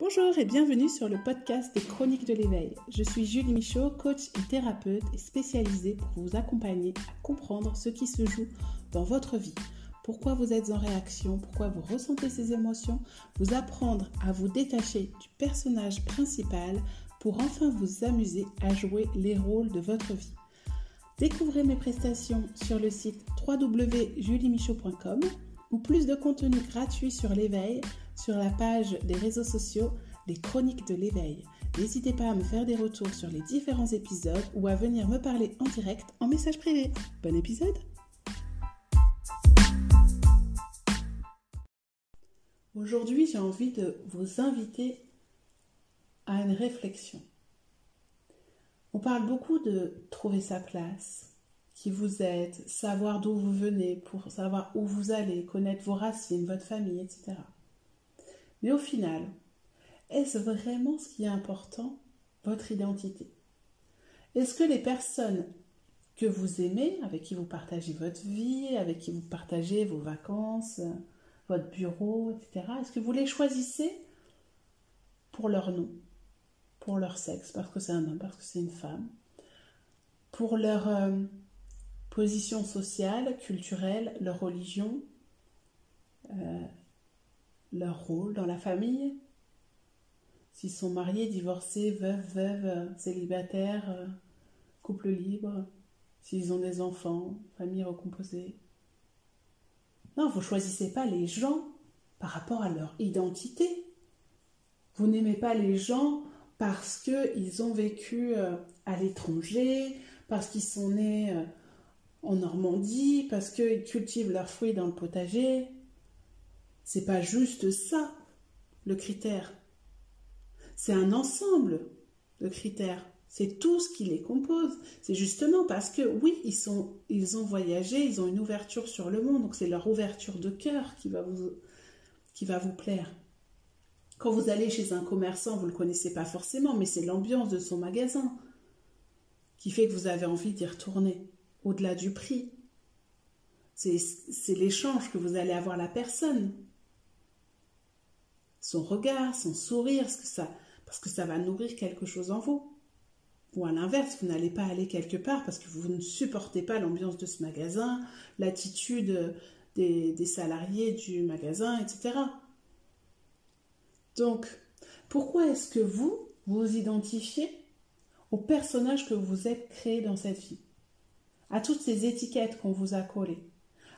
Bonjour et bienvenue sur le podcast des Chroniques de l'éveil. Je suis Julie Michaud, coach et thérapeute et spécialisée pour vous accompagner à comprendre ce qui se joue dans votre vie. Pourquoi vous êtes en réaction, pourquoi vous ressentez ces émotions, vous apprendre à vous détacher du personnage principal pour enfin vous amuser à jouer les rôles de votre vie. Découvrez mes prestations sur le site www.juliemichaud.com ou plus de contenu gratuit sur l'éveil sur la page des réseaux sociaux Les Chroniques de l'éveil. N'hésitez pas à me faire des retours sur les différents épisodes ou à venir me parler en direct en message privé. Bon épisode! Aujourd'hui, j'ai envie de vous inviter à une réflexion. On parle beaucoup de trouver sa place, qui vous êtes, savoir d'où vous venez pour savoir où vous allez, connaître vos racines, votre famille, etc. Mais au final, est-ce vraiment ce qui est important, votre identité? Est-ce que les personnes que vous aimez, avec qui vous partagez votre vie, avec qui vous partagez vos vacances, votre bureau, etc., est-ce que vous les choisissez pour leur nom, pour leur sexe, parce que c'est un homme, parce que c'est une femme, pour leur position sociale, culturelle, leur religion, leur rôle dans la famille, s'ils sont mariés, divorcés, veufs, veuves, célibataires, couple libre, s'ils ont des enfants, famille recomposée. Non, vous ne choisissez pas les gens par rapport à leur identité. Vous n'aimez pas les gens parce qu'ils ont vécu à l'étranger, parce qu'ils sont nés en Normandie, parce qu'ils cultivent leurs fruits dans le potager. C'est pas juste ça, le critère. C'est un ensemble de critères. C'est tout ce qui les compose. C'est justement parce que, oui, ils ont voyagé, ils ont une ouverture sur le monde. Donc, c'est leur ouverture de cœur qui va vous plaire. Quand vous allez chez un commerçant, vous ne le connaissez pas forcément, mais c'est l'ambiance de son magasin qui fait que vous avez envie d'y retourner, au-delà du prix. C'est l'échange que vous allez avoir la personne. Son regard, son sourire, parce que ça va nourrir quelque chose en vous. Ou à l'inverse, vous n'allez pas aller quelque part parce que vous ne supportez pas l'ambiance de ce magasin, l'attitude des salariés du magasin, etc. Donc, pourquoi est-ce que vous identifiez au personnage que vous êtes créé dans cette vie, à toutes ces étiquettes qu'on vous a collées,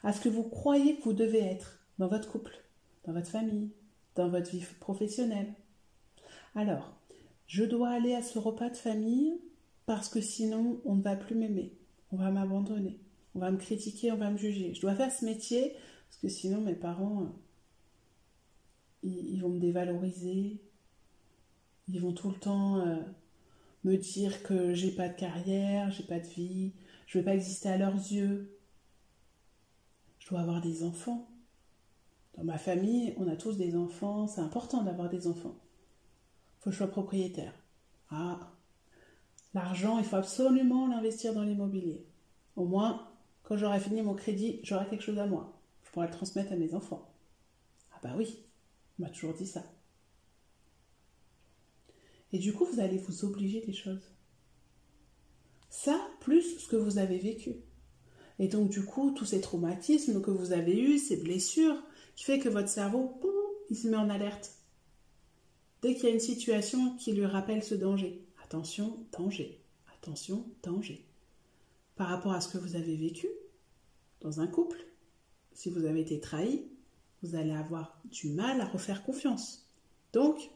à ce que vous croyez que vous devez être dans votre couple, dans votre famille, dans votre vie professionnelle? Alors, je dois aller à ce repas de famille parce que sinon on ne va plus m'aimer, on va m'abandonner, on va me critiquer, on va me juger. Je dois faire ce métier parce que sinon mes parents, ils vont me dévaloriser, ils vont tout le temps me dire que j'ai pas de carrière, j'ai pas de vie, je vais pas exister à leurs yeux. Je dois avoir des enfants. Dans ma famille, on a tous des enfants, c'est important d'avoir des enfants. Il faut que je sois propriétaire. Ah, l'argent, il faut absolument l'investir dans l'immobilier. Au moins, quand j'aurai fini mon crédit, j'aurai quelque chose à moi. Je pourrai le transmettre à mes enfants. Ah bah oui, on m'a toujours dit ça. Et du coup, vous allez vous obliger des choses. Ça, plus ce que vous avez vécu. Et donc, du coup, tous ces traumatismes que vous avez eus, ces blessures, qui fait que votre cerveau, boum, il se met en alerte. Dès qu'il y a une situation qui lui rappelle ce danger. Attention, danger. Attention, danger. Par rapport à ce que vous avez vécu dans un couple, si vous avez été trahi, vous allez avoir du mal à refaire confiance. Donc,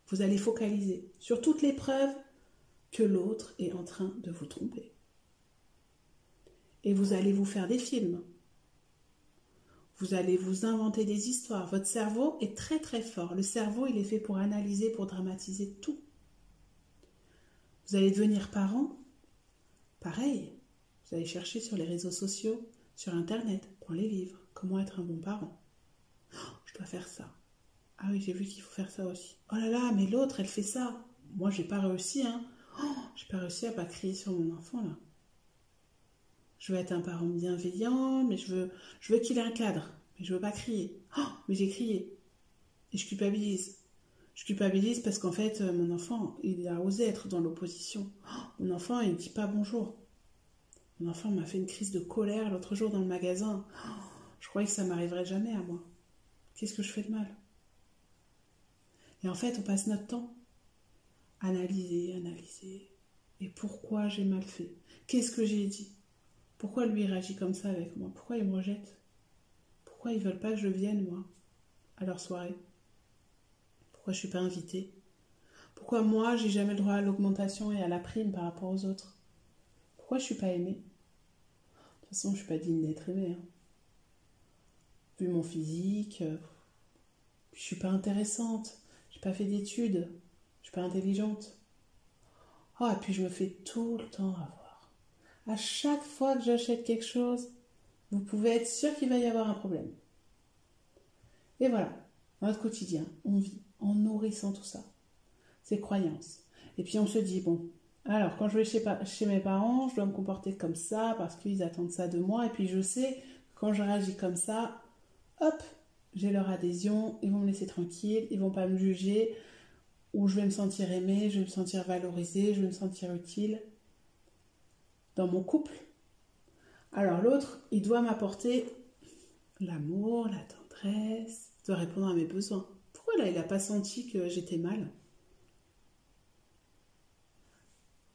vous allez focaliser sur toutes les preuves que l'autre est en train de vous tromper. Et vous allez vous faire des films. Vous allez vous inventer des histoires. Votre cerveau est très très fort. Le cerveau, il est fait pour analyser, pour dramatiser tout. Vous allez devenir parent. Pareil. Vous allez chercher sur les réseaux sociaux, sur Internet, dans les livres, comment être un bon parent. Oh, je dois faire ça. Ah oui, j'ai vu qu'il faut faire ça aussi. Oh là là, mais l'autre, elle fait ça. Moi, j'ai pas réussi, hein. Oh, j'ai pas réussi à pas crier sur mon enfant, là. Je veux être un parent bienveillant, mais je veux qu'il ait un cadre. Mais je veux pas crier. Oh, mais j'ai crié. Et je culpabilise. Je culpabilise parce qu'en fait, mon enfant, il a osé être dans l'opposition. Mon enfant, il ne dit pas bonjour. Mon enfant m'a fait une crise de colère l'autre jour dans le magasin. Je croyais que ça m'arriverait jamais à moi. Qu'est-ce que je fais de mal? Et en fait, on passe notre temps à analyser, analyser. Et pourquoi j'ai mal fait? Qu'est-ce que j'ai dit? Pourquoi lui réagit comme ça avec moi? Pourquoi il me rejette? Pourquoi ils veulent pas que je vienne, moi, à leur soirée? Pourquoi je suis pas invitée? Pourquoi moi, j'ai jamais le droit à l'augmentation et à la prime par rapport aux autres? Pourquoi je suis pas aimée? De toute façon, je suis pas digne d'être aimée. Hein. Vu mon physique, je suis pas intéressante. J'ai pas fait d'études. Je suis pas intelligente. Oh, et puis je me fais tout le temps avoir. À chaque fois que j'achète quelque chose, vous pouvez être sûr qu'il va y avoir un problème. Et voilà, dans notre quotidien, on vit en nourrissant tout ça, ces croyances. Et puis on se dit, bon, alors quand je vais chez mes parents, je dois me comporter comme ça parce qu'ils attendent ça de moi. Et puis je sais, quand je réagis comme ça, hop, j'ai leur adhésion, ils vont me laisser tranquille, ils vont pas me juger, ou je vais me sentir aimée, je vais me sentir valorisée, je vais me sentir utile dans mon couple. Alors l'autre, il doit m'apporter l'amour, la tendresse, de répondre à mes besoins. Pourquoi là, il n'a pas senti que j'étais mal?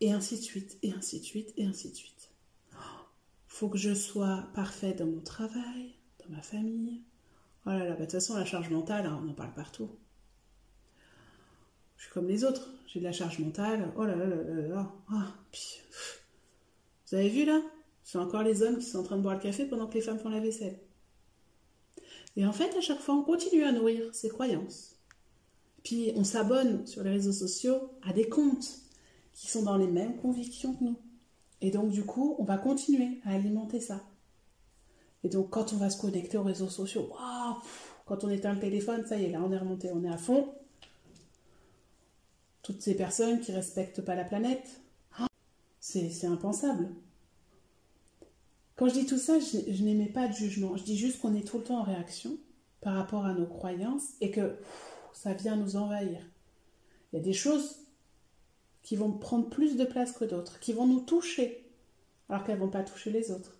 Et ainsi de suite, et ainsi de suite, et ainsi de suite. Faut que je sois parfaite dans mon travail, dans ma famille. Oh là là, de toute façon, la charge mentale, hein, on en parle partout. Je suis comme les autres, j'ai de la charge mentale. Oh là là là là là. Ah, puis, vous avez vu là? C'est encore les hommes qui sont en train de boire le café pendant que les femmes font la vaisselle. Et en fait, à chaque fois, on continue à nourrir ces croyances. Puis, on s'abonne sur les réseaux sociaux à des comptes qui sont dans les mêmes convictions que nous. Et donc, du coup, on va continuer à alimenter ça. Et donc, quand on va se connecter aux réseaux sociaux, waouh, quand on éteint le téléphone, ça y est, là, on est remonté, on est à fond. Toutes ces personnes qui ne respectent pas la planète, c'est impensable. Quand je dis tout ça, je n'émets pas de jugement. Je dis juste qu'on est tout le temps en réaction par rapport à nos croyances et que ça vient nous envahir. Il y a des choses qui vont prendre plus de place que d'autres, qui vont nous toucher, alors qu'elles ne vont pas toucher les autres.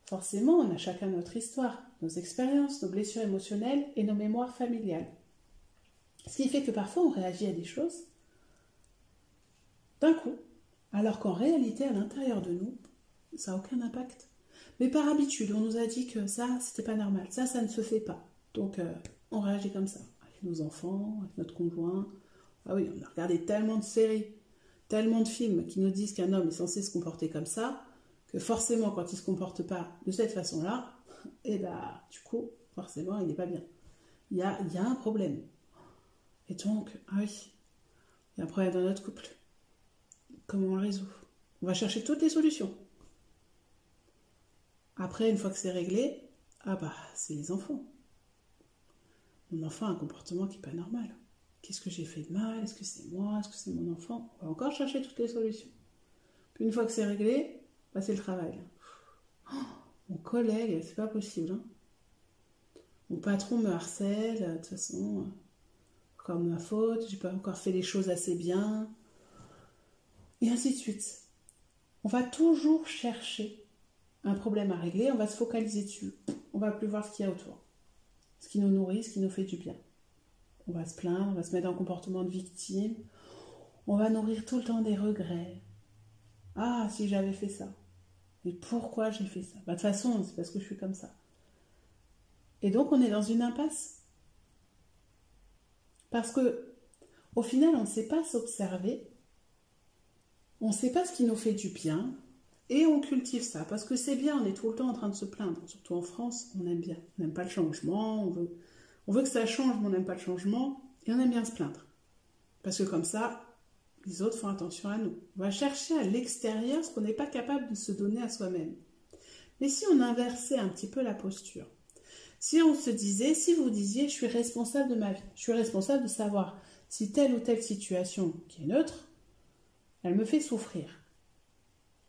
Forcément, on a chacun notre histoire, nos expériences, nos blessures émotionnelles et nos mémoires familiales. Ce qui fait que parfois on réagit à des choses d'un coup, alors qu'en réalité, à l'intérieur de nous, ça n'a aucun impact. Mais par habitude, on nous a dit que ça, c'était pas normal, ça ne se fait pas. Donc, on réagit comme ça, avec nos enfants, avec notre conjoint. Ah oui, on a regardé tellement de séries, tellement de films qui nous disent qu'un homme est censé se comporter comme ça, que forcément, quand il ne se comporte pas de cette façon-là, et bah, du coup, forcément, il n'est pas bien. Il y a un problème. Et donc, ah oui, il y a un problème dans notre couple. Comment on le résout? On va chercher toutes les solutions. Après, une fois que c'est réglé, ah bah, c'est les enfants. Mon enfant a un comportement qui n'est pas normal. Qu'est-ce que j'ai fait de mal? Est-ce que c'est moi? Est-ce que c'est mon enfant? On va encore chercher toutes les solutions. Puis une fois que c'est réglé, bah, c'est le travail. Oh, mon collègue, c'est pas possible. Hein. Mon patron me harcèle, de toute façon, comme ma faute, j'ai pas encore fait les choses assez bien. Et ainsi de suite. On va toujours chercher un problème à régler, on va se focaliser dessus. On va plus voir ce qu'il y a autour. Ce qui nous nourrit, ce qui nous fait du bien. On va se plaindre, on va se mettre dans un comportement de victime. On va nourrir tout le temps des regrets. Ah, si j'avais fait ça. Mais pourquoi j'ai fait ça? Bah, de toute façon, c'est parce que je suis comme ça. Et donc, on est dans une impasse. Parce que, au final, on ne sait pas s'observer. On ne sait pas ce qui nous fait du bien. Et on cultive ça, parce que c'est bien, on est tout le temps en train de se plaindre. Surtout en France, on aime bien. On n'aime pas le changement, on veut que ça change, mais on n'aime pas le changement. Et on aime bien se plaindre. Parce que comme ça, les autres font attention à nous. On va chercher à l'extérieur ce qu'on n'est pas capable de se donner à soi-même. Mais si on inversait un petit peu la posture, si on se disait, si vous disiez, je suis responsable de ma vie, je suis responsable de savoir si telle ou telle situation qui est neutre, elle me fait souffrir.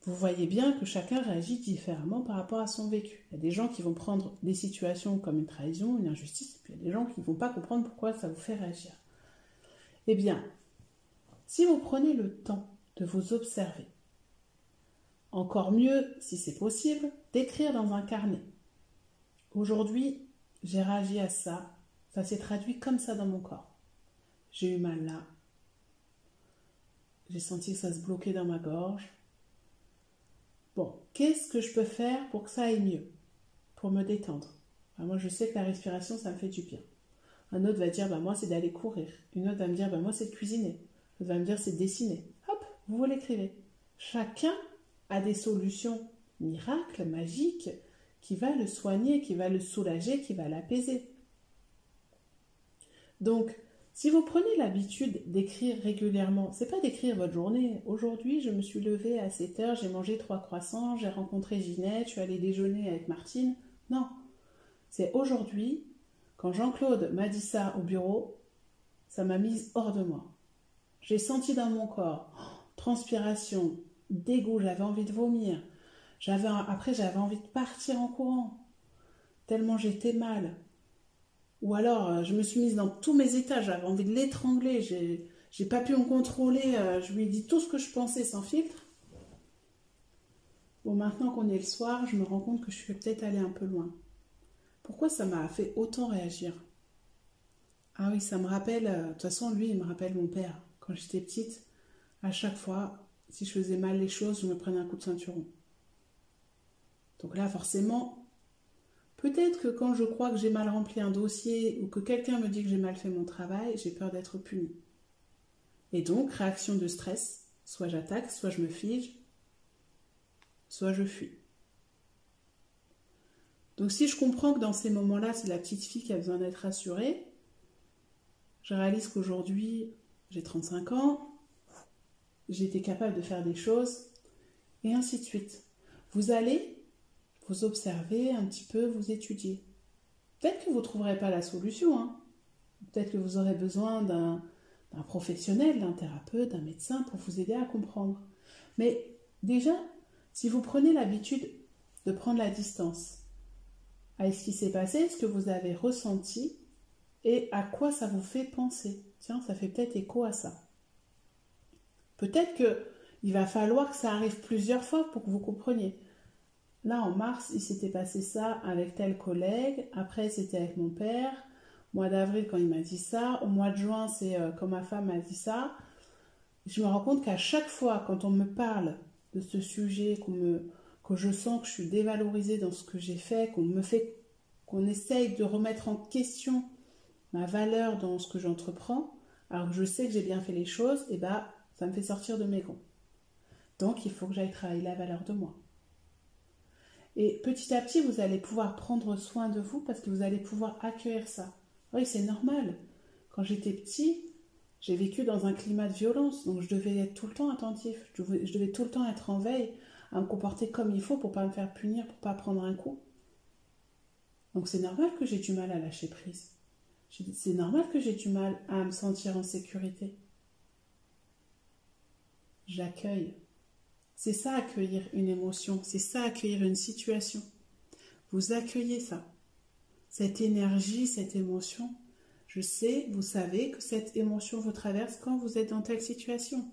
Vous voyez bien que chacun réagit différemment par rapport à son vécu. Il y a des gens qui vont prendre des situations comme une trahison, une injustice, puis il y a des gens qui ne vont pas comprendre pourquoi ça vous fait réagir. Eh bien, si vous prenez le temps de vous observer, encore mieux, si c'est possible, d'écrire dans un carnet. Aujourd'hui, j'ai réagi à ça. Ça s'est traduit comme ça dans mon corps. J'ai eu mal là. J'ai senti que ça se bloquait dans ma gorge. Bon, qu'est-ce que je peux faire pour que ça aille mieux? Pour me détendre. Moi, je sais que la respiration, ça me fait du bien. Un autre va dire, moi, c'est d'aller courir. Une autre va me dire, moi, c'est de cuisiner. L'autre va me dire, c'est de dessiner. Hop, vous l'écrivez. Chacun a des solutions miracles, magiques, qui va le soigner, qui va le soulager, qui va l'apaiser. Donc, si vous prenez l'habitude d'écrire régulièrement, c'est pas d'écrire votre journée. Aujourd'hui, je me suis levée à 7 heures, j'ai mangé 3 croissants, j'ai rencontré Ginette, je suis allée déjeuner avec Martine. Non, c'est aujourd'hui, quand Jean-Claude m'a dit ça au bureau, ça m'a mise hors de moi. J'ai senti dans mon corps, transpiration, dégoût, j'avais envie de vomir. Après, j'avais envie de partir en courant, tellement j'étais mal. Ou alors, je me suis mise dans tous mes états, j'avais envie de l'étrangler, j'ai pas pu me contrôler, je lui ai dit tout ce que je pensais sans filtre. Bon, maintenant qu'on est le soir, je me rends compte que je suis peut-être allée un peu loin. Pourquoi ça m'a fait autant réagir? Ah oui, ça me rappelle, de toute façon, lui, il me rappelle mon père. Quand j'étais petite, à chaque fois, si je faisais mal les choses, je me prenais un coup de ceinturon. Donc là, forcément, peut-être que quand je crois que j'ai mal rempli un dossier ou que quelqu'un me dit que j'ai mal fait mon travail, j'ai peur d'être punie. Et donc, réaction de stress, soit j'attaque, soit je me fige, soit je fuis. Donc si je comprends que dans ces moments-là, c'est la petite fille qui a besoin d'être rassurée, je réalise qu'aujourd'hui, j'ai 35 ans, j'ai été capable de faire des choses, et ainsi de suite. Vous allez vous observer un petit peu, vous étudier. Peut-être que vous ne trouverez pas la solution, hein. Peut-être que vous aurez besoin d'un professionnel, d'un thérapeute, d'un médecin pour vous aider à comprendre. Mais déjà, si vous prenez l'habitude de prendre la distance avec ce qui s'est passé, ce que vous avez ressenti et à quoi ça vous fait penser. Tiens, ça fait peut-être écho à ça. Peut-être qu'il va falloir que ça arrive plusieurs fois pour que vous compreniez. Là, en mars, il s'était passé ça avec tel collègue. Après, c'était avec mon père. Au mois d'avril, quand il m'a dit ça. Au mois de juin, c'est quand ma femme m'a dit ça. Je me rends compte qu'à chaque fois, quand on me parle de ce sujet, que je sens que je suis dévalorisée dans ce que j'ai fait, qu'on essaye de remettre en question ma valeur dans ce que j'entreprends, alors que je sais que j'ai bien fait les choses, et ça me fait sortir de mes gonds. Donc, il faut que j'aille travailler la valeur de moi. Et petit à petit, vous allez pouvoir prendre soin de vous parce que vous allez pouvoir accueillir ça. Oui, c'est normal. Quand j'étais petit, j'ai vécu dans un climat de violence, donc je devais être tout le temps attentif. Je devais tout le temps être en veille, à me comporter comme il faut pour ne pas me faire punir, pour ne pas prendre un coup. Donc c'est normal que j'ai du mal à lâcher prise. C'est normal que j'ai du mal à me sentir en sécurité. J'accueille. C'est ça, accueillir une émotion. C'est ça, accueillir une situation. Vous accueillez ça. Cette énergie, cette émotion. Je sais, vous savez que cette émotion vous traverse quand vous êtes dans telle situation.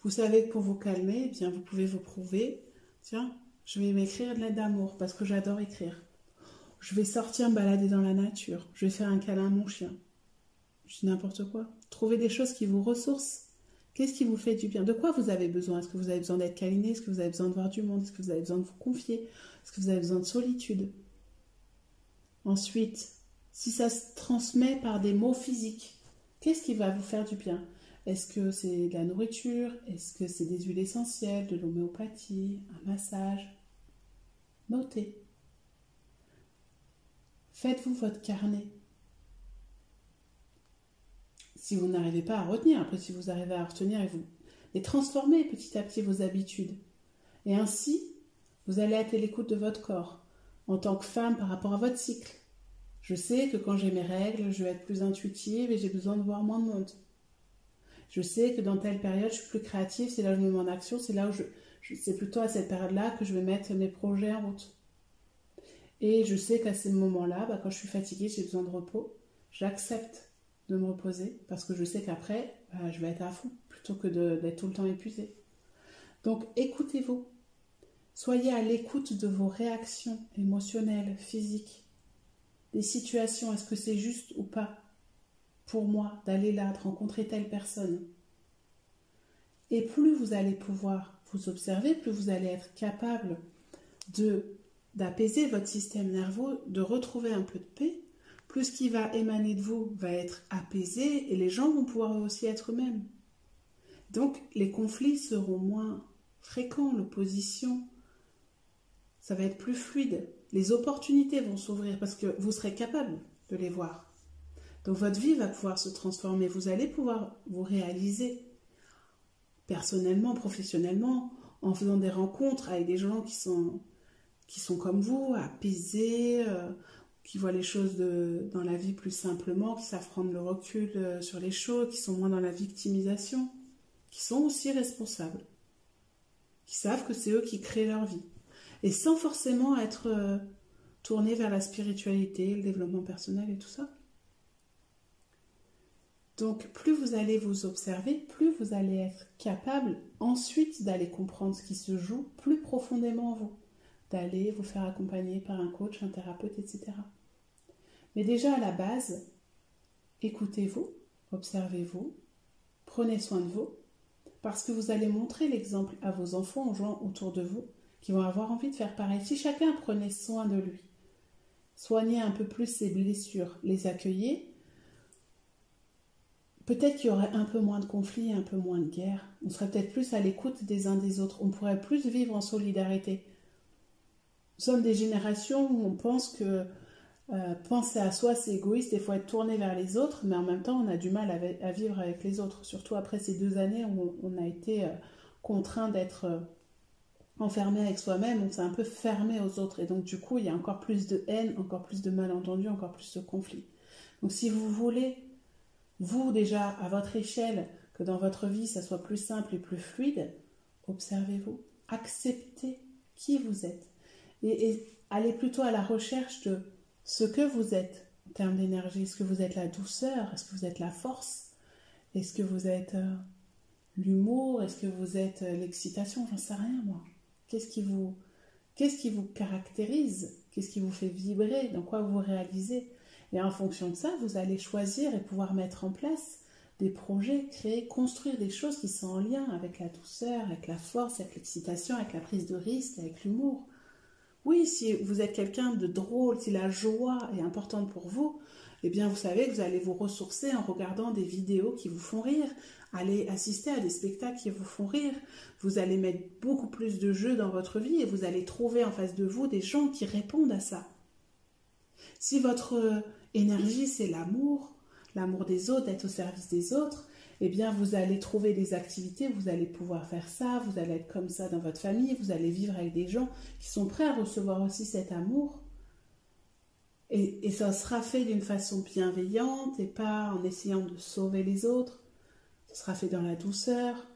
Vous savez que pour vous calmer, vous pouvez vous prouver. Tiens, je vais m'écrire de l'aide d'amour parce que j'adore écrire. Je vais sortir me balader dans la nature. Je vais faire un câlin à mon chien. Je dis n'importe quoi. Trouvez des choses qui vous ressourcent. Qu'est-ce qui vous fait du bien? De quoi vous avez besoin? Est-ce que vous avez besoin d'être câliné? Est-ce que vous avez besoin de voir du monde? Est-ce que vous avez besoin de vous confier? Est-ce que vous avez besoin de solitude? Ensuite, si ça se transmet par des mots physiques, qu'est-ce qui va vous faire du bien? Est-ce que c'est de la nourriture? Est-ce que c'est des huiles essentielles, de l'homéopathie, un massage? Notez. Faites-vous votre carnet. Si vous n'arrivez pas à retenir, après si vous arrivez à retenir et transformer petit à petit vos habitudes. Et ainsi, vous allez être à l'écoute de votre corps, en tant que femme par rapport à votre cycle. Je sais que quand j'ai mes règles, je vais être plus intuitive et j'ai besoin de voir moins de monde. Je sais que dans telle période, je suis plus créative, c'est là où je me mets en action, c'est là où c'est plutôt à cette période-là que je vais mettre mes projets en route. Et je sais qu'à ces moments-là, quand je suis fatiguée, j'ai besoin de repos, j'accepte de me reposer, parce que je sais qu'après, je vais être à fond, plutôt que d'être tout le temps épuisée. Donc écoutez-vous, soyez à l'écoute de vos réactions émotionnelles, physiques, des situations, est-ce que c'est juste ou pas pour moi d'aller là, de rencontrer telle personne. Et plus vous allez pouvoir vous observer, plus vous allez être capable d'apaiser votre système nerveux, de retrouver un peu de paix, plus ce qui va émaner de vous va être apaisé et les gens vont pouvoir aussi être eux-mêmes. Donc les conflits seront moins fréquents, l'opposition, ça va être plus fluide. Les opportunités vont s'ouvrir parce que vous serez capable de les voir. Donc votre vie va pouvoir se transformer, vous allez pouvoir vous réaliser personnellement, professionnellement, en faisant des rencontres avec des gens qui sont comme vous, apaisés, qui voient les choses dans la vie plus simplement, qui savent prendre le recul sur les choses, qui sont moins dans la victimisation, qui sont aussi responsables, qui savent que c'est eux qui créent leur vie. Et sans forcément être tournés vers la spiritualité, le développement personnel et tout ça. Donc plus vous allez vous observer, plus vous allez être capable ensuite d'aller comprendre ce qui se joue plus profondément en vous, d'aller vous faire accompagner par un coach, un thérapeute, etc. Mais déjà à la base, écoutez-vous, observez-vous, prenez soin de vous, parce que vous allez montrer l'exemple à vos enfants, aux gens autour de vous, qui vont avoir envie de faire pareil. Si chacun prenait soin de lui, soignait un peu plus ses blessures, les accueillait, peut-être qu'il y aurait un peu moins de conflits, un peu moins de guerres. On serait peut-être plus à l'écoute des uns des autres. On pourrait plus vivre en solidarité. Nous sommes des générations où on pense que penser à soi, c'est égoïste, il faut être tourné vers les autres, mais en même temps, on a du mal à vivre avec les autres. Surtout après ces 2 années où on a été contraint d'être enfermé avec soi-même, on s'est un peu fermé aux autres. Et donc, du coup, il y a encore plus de haine, encore plus de malentendus, encore plus de conflits. Donc, si vous voulez vous déjà, à votre échelle, que dans votre vie, ça soit plus simple et plus fluide, observez-vous, acceptez qui vous êtes et allez plutôt à la recherche de ce que vous êtes en termes d'énergie. Est-ce que vous êtes la douceur? Est-ce que vous êtes la force? Est-ce que vous êtes l'humour? Est-ce que vous êtes l'excitation? J'en sais rien, moi. Qu'est-ce qui vous caractérise? Qu'est-ce qui vous fait vibrer? Dans quoi vous réalisez? Et en fonction de ça, vous allez choisir et pouvoir mettre en place des projets, créer, construire des choses qui sont en lien avec la douceur, avec la force, avec l'excitation, avec la prise de risque, avec l'humour. Oui, si vous êtes quelqu'un de drôle, si la joie est importante pour vous, eh bien vous savez que vous allez vous ressourcer en regardant des vidéos qui vous font rire, allez assister à des spectacles qui vous font rire, vous allez mettre beaucoup plus de jeux dans votre vie et vous allez trouver en face de vous des gens qui répondent à ça. Si votre énergie, c'est l'amour des autres, d'être au service des autres, eh bien vous allez trouver des activités, vous allez pouvoir faire ça, vous allez être comme ça dans votre famille, vous allez vivre avec des gens qui sont prêts à recevoir aussi cet amour. Et ça sera fait d'une façon bienveillante et pas en essayant de sauver les autres. Ça sera fait dans la douceur.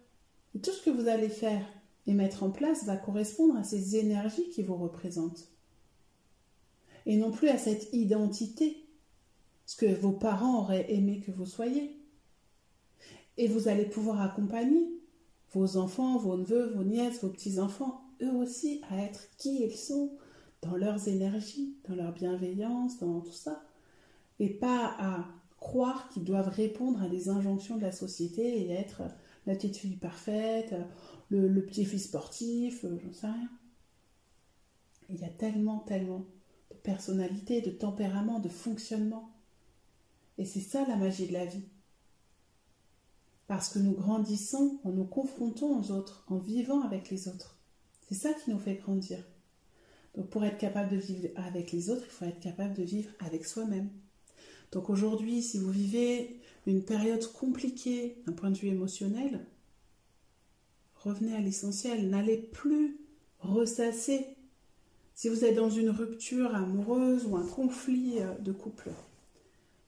Et tout ce que vous allez faire et mettre en place va correspondre à ces énergies qui vous représentent. Et non plus à cette identité, ce que vos parents auraient aimé que vous soyez. Et vous allez pouvoir accompagner vos enfants, vos neveux, vos nièces, vos petits-enfants, eux aussi, à être qui ils sont, dans leurs énergies, dans leur bienveillance, dans tout ça. Et pas à croire qu'ils doivent répondre à des injonctions de la société et être la petite fille parfaite, le petit-fils sportif, j'en sais rien. Il y a tellement de personnalité, de tempérament, de fonctionnement. Et c'est ça la magie de la vie. Parce que nous grandissons en nous confrontant aux autres, en vivant avec les autres. C'est ça qui nous fait grandir. Donc pour être capable de vivre avec les autres, il faut être capable de vivre avec soi-même. Donc aujourd'hui, si vous vivez une période compliquée d'un point de vue émotionnel, revenez à l'essentiel, n'allez plus ressasser. Si vous êtes dans une rupture amoureuse ou un conflit de couple,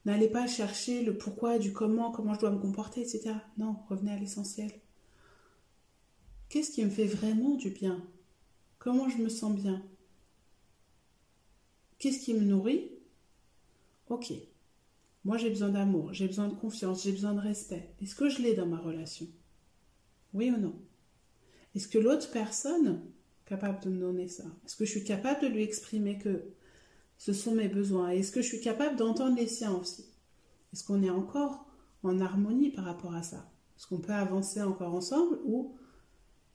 n'allez pas chercher le pourquoi, du comment je dois me comporter, etc. Non, revenez à l'essentiel. Qu'est-ce qui me fait vraiment du bien? Comment je me sens bien? Qu'est-ce qui me nourrit? Ok. Moi, j'ai besoin d'amour, j'ai besoin de confiance, j'ai besoin de respect. Est-ce que je l'ai dans ma relation? Oui ou non? Est-ce que l'autre personne est capable de me donner ça? Est-ce que je suis capable de lui exprimer que ce sont mes besoins? Est-ce que je suis capable d'entendre les siens aussi? Est-ce qu'on est encore en harmonie par rapport à ça? Est-ce qu'on peut avancer encore ensemble ou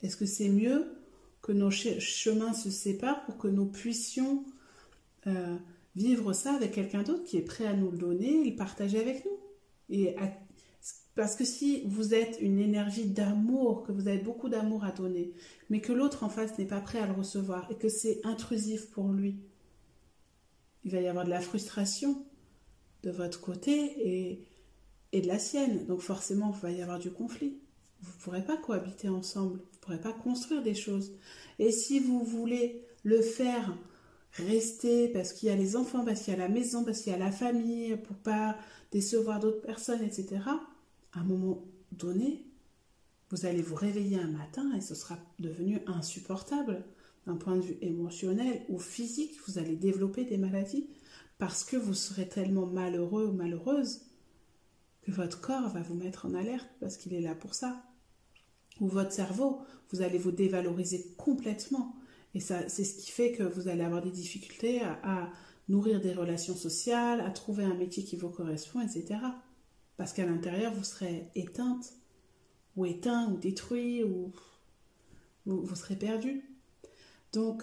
est-ce que c'est mieux que nos chemins se séparent pour que nous puissions vivre ça avec quelqu'un d'autre qui est prêt à nous le donner et le partager avec nous? Parce que si vous êtes une énergie d'amour, que vous avez beaucoup d'amour à donner, mais que l'autre en face n'est pas prêt à le recevoir et que c'est intrusif pour lui, il va y avoir de la frustration de votre côté et de la sienne. Donc forcément, il va y avoir du conflit. Vous ne pourrez pas cohabiter ensemble. Vous ne pourrez pas construire des choses. Et si vous voulez le faire rester parce qu'il y a les enfants, parce qu'il y a la maison, parce qu'il y a la famille, pour pas décevoir d'autres personnes, etc., à un moment donné, vous allez vous réveiller un matin et ce sera devenu insupportable d'un point de vue émotionnel ou physique. Vous allez développer des maladies parce que vous serez tellement malheureux ou malheureuse que votre corps va vous mettre en alerte parce qu'il est là pour ça. Ou votre cerveau, vous allez vous dévaloriser complètement. Et ça, c'est ce qui fait que vous allez avoir des difficultés à nourrir des relations sociales, à trouver un métier qui vous correspond, etc. Parce qu'à l'intérieur, vous serez éteinte, ou éteint, ou détruit, ou vous serez perdu. Donc,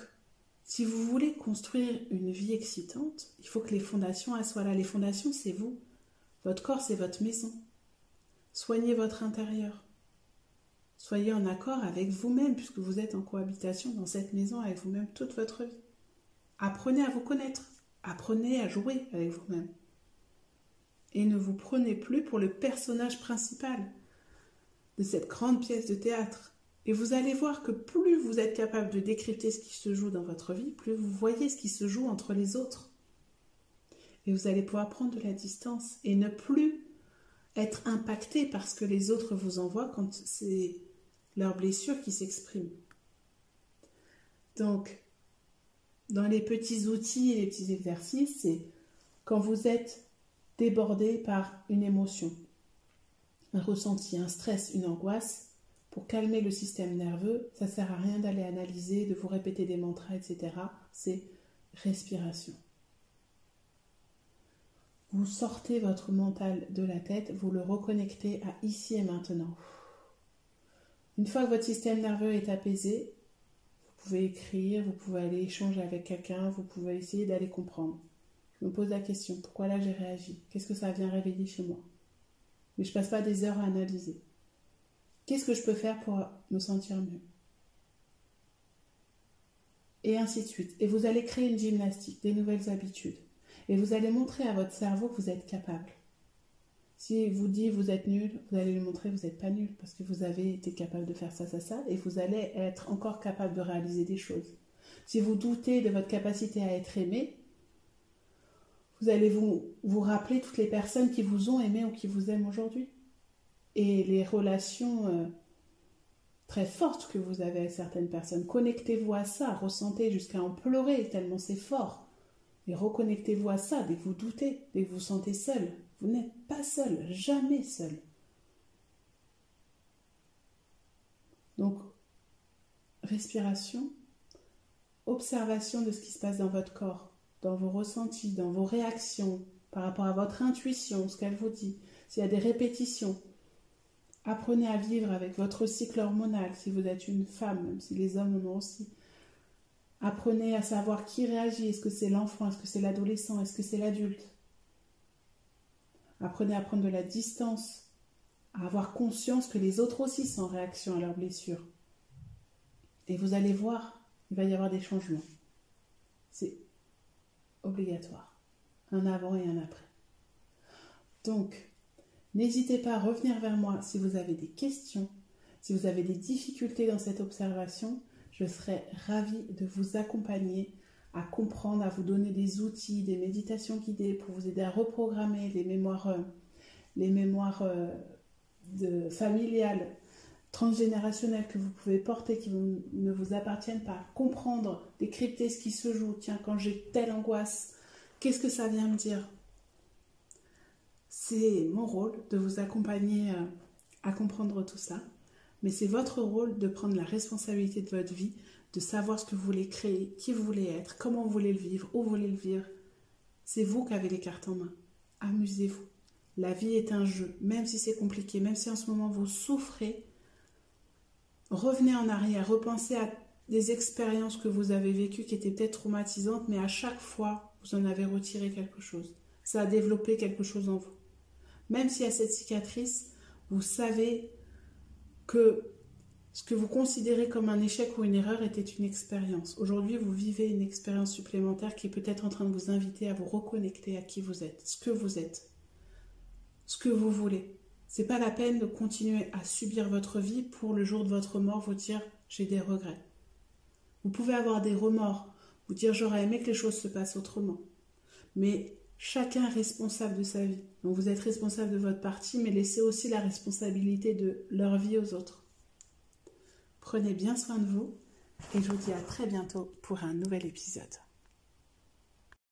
si vous voulez construire une vie excitante, il faut que les fondations elles soient là. Les fondations, c'est vous. Votre corps, c'est votre maison. Soignez votre intérieur. Soyez en accord avec vous-même, puisque vous êtes en cohabitation dans cette maison avec vous-même toute votre vie. Apprenez à vous connaître. Apprenez à jouer avec vous-même. Et ne vous prenez plus pour le personnage principal de cette grande pièce de théâtre. Et vous allez voir que plus vous êtes capable de décrypter ce qui se joue dans votre vie, plus vous voyez ce qui se joue entre les autres. Et vous allez pouvoir prendre de la distance et ne plus être impacté par ce que les autres vous envoient quand c'est leurs blessures qui s'expriment. Donc, dans les petits outils et les petits exercices, c'est quand vous êtes débordé par une émotion, un ressenti, un stress, une angoisse, pour calmer le système nerveux, ça ne sert à rien d'aller analyser, de vous répéter des mantras, etc. C'est respiration. Vous sortez votre mental de la tête, vous le reconnectez à ici et maintenant. Une fois que votre système nerveux est apaisé, vous pouvez écrire, vous pouvez aller échanger avec quelqu'un, vous pouvez essayer d'aller comprendre. Je me pose la question, pourquoi là j'ai réagi? Qu'est-ce que ça vient réveiller chez moi? Mais je ne passe pas des heures à analyser. Qu'est-ce que je peux faire pour me sentir mieux? Et ainsi de suite. Et vous allez créer une gymnastique, des nouvelles habitudes. Et vous allez montrer à votre cerveau que vous êtes capable. Si vous dit vous êtes nul, vous allez lui montrer que vous n'êtes pas nul parce que vous avez été capable de faire ça, ça, ça, et vous allez être encore capable de réaliser des choses. Si vous doutez de votre capacité à être aimé, vous allez vous rappeler toutes les personnes qui vous ont aimé ou qui vous aiment aujourd'hui. Et les relations très fortes que vous avez avec certaines personnes. Connectez-vous à ça, ressentez jusqu'à en pleurer tellement c'est fort. Et reconnectez-vous à ça dès que vous doutez, dès que vous vous sentez seul. Vous n'êtes pas seul, jamais seul. Donc, respiration, observation de ce qui se passe dans votre corps, dans vos ressentis, dans vos réactions, par rapport à votre intuition, ce qu'elle vous dit. S'il y a des répétitions, apprenez à vivre avec votre cycle hormonal, si vous êtes une femme, même si les hommes en ont aussi. Apprenez à savoir qui réagit. Est-ce que c'est l'enfant? Est-ce que c'est l'adolescent? Est-ce que c'est l'adulte? Apprenez à prendre de la distance, à avoir conscience que les autres aussi sont en réaction à leurs blessures. Et vous allez voir, il va y avoir des changements. C'est obligatoire. Un avant et un après. Donc, n'hésitez pas à revenir vers moi si vous avez des questions, si vous avez des difficultés dans cette observation. Je serai ravie de vous accompagner à comprendre, à vous donner des outils, des méditations guidées pour vous aider à reprogrammer les mémoires familiales, transgénérationnelles que vous pouvez porter, qui ne vous appartiennent pas. Comprendre, décrypter ce qui se joue. Tiens, quand j'ai telle angoisse, qu'est-ce que ça vient me dire? c'est mon rôle de vous accompagner à comprendre tout ça. Mais c'est votre rôle de prendre la responsabilité de votre vie, de savoir ce que vous voulez créer, qui vous voulez être, comment vous voulez le vivre, où vous voulez le vivre. C'est vous qui avez les cartes en main. Amusez-vous. La vie est un jeu, même si c'est compliqué, même si en ce moment vous souffrez. Revenez en arrière, repensez à des expériences que vous avez vécues qui étaient peut-être traumatisantes, mais à chaque fois, vous en avez retiré quelque chose. Ça a développé quelque chose en vous. Même s'il y a cette cicatrice, vous savez que ce que vous considérez comme un échec ou une erreur était une expérience. Aujourd'hui, vous vivez une expérience supplémentaire qui est peut-être en train de vous inviter à vous reconnecter à qui vous êtes, ce que vous êtes, ce que vous voulez. C'est pas la peine de continuer à subir votre vie pour le jour de votre mort vous dire « j'ai des regrets ». Vous pouvez avoir des remords, vous dire « j'aurais aimé que les choses se passent autrement ». Mais chacun est responsable de sa vie. Donc vous êtes responsable de votre partie, mais laissez aussi la responsabilité de leur vie aux autres. Prenez bien soin de vous et je vous dis à très bientôt pour un nouvel épisode.